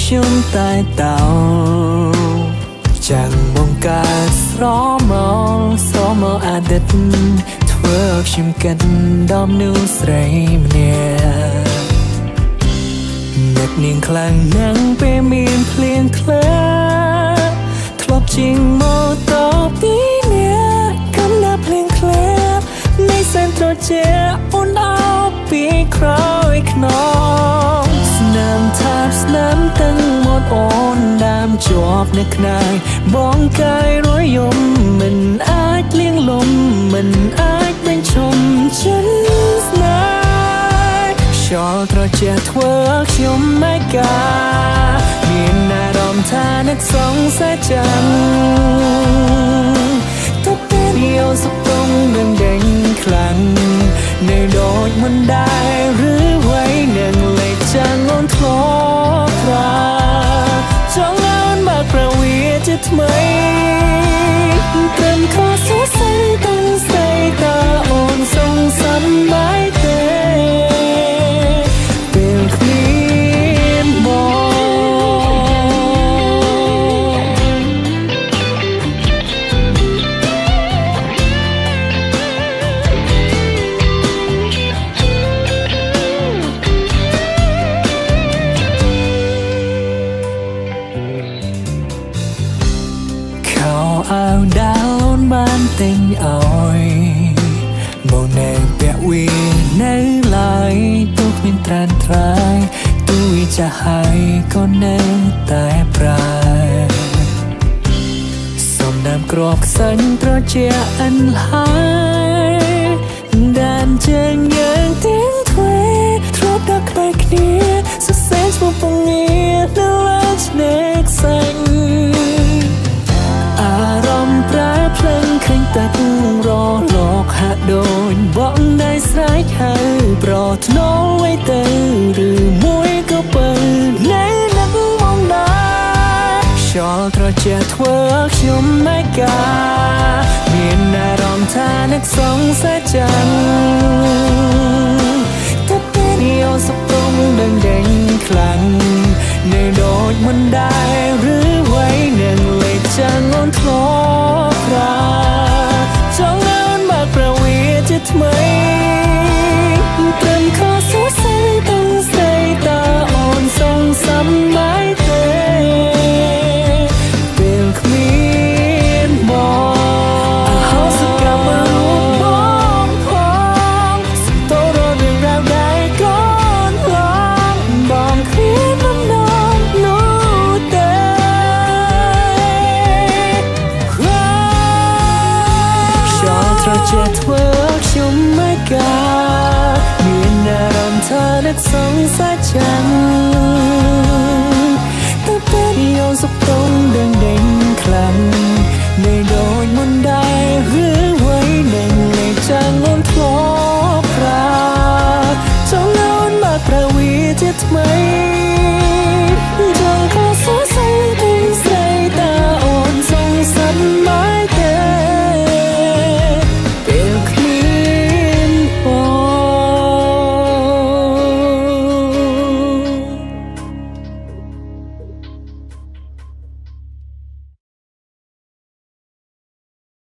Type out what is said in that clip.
ខ្ញុំតែតោចាំងបង្កើតស្រមអតីតធ្វើខ្ញុំកិនដំនូស្រីម្នាក់នឹកនាងខ្លាំងណាស់ពេលមានភ្លៀងធ្លាក់ធ្លាប់ជាងម៉ូតូពីអ្នកកំណាភ្លៀងធ្លាក់នៃសែនត្រជាអូនអោបពីក្រោយខ្នងស្នាមថាបស្នាមទាំងមាត់អូនដាមជាប់នៅខ្នើយបងកាយរយំមិនអាចលៀងលំមិនអាចបញ្ឈប់ចិត្តស្នេហ៍ខ្យល់ត្រជាធ្វើខ្ញុំមិនកាមានអារម្មណ៍ថានឹកសង្ស័យចាំទុកពេលយោសុខទុំនឹងដេញខ្លាំងនៅដូចមិនដែរឬໄວនឹងលេចចាំងអូនធ្លាប់ប្រាចង់អូនមកប្រវីជាថ្មីត្រឹមខុសសរសៃតាំងស្ដីតើអូនសងសំបាយទេពេលគ្មានបងអាវដាវអូនបានទិញឲ្យមកនៅពាក់វានៅឡើយទូគ្មានត្រានត្រាយទូវិចាស់ហើយក៏នៅតែប្រាសំណាមគ្រាប់ខ្សាញ់ត្រជាអិនហើយដានជើងយើងទាំងទ្វេធ្លាប់ដល់ក្បែរគ្នាសរសេរឈ្មោះពងងារនៅលើឆ្នេរខ្សាញ់អារម្មណ៍ប្រែភ្លឹងឃើញតែគូរលោកហាក់ដូចបងដែលស្រែកហៅប្រថ្នូរໄວទៅឬមួយក៏បើនៅនឹកមកដែរខ្យល់ត្រជាធ្វើខ្ញុំមិនកាមានអារម្មណ៍ថានឹកសង្ស័យចាំទុកពេលយោសុខទុំនឹងដេញខ្លាំងនៅដូចមិនដែរឬໄວនឹងលេចចាំងអូនធ្លាប់ប្រាចង់អូនមកប្រវីជាថ្មីត្រឹមខុសសរសៃតាំងស្ដីតើអូនសងសំបាយទេពេលគ្មានបងអហោសកម្មរូបបងផងសុំតររឿងរ៉ាវដែលកូនឡងបងគ្មានបំណងនោះទេត្រជាធ្វើខ្ញុំមិនកាមានអារម្មណ៍ថានឹកសង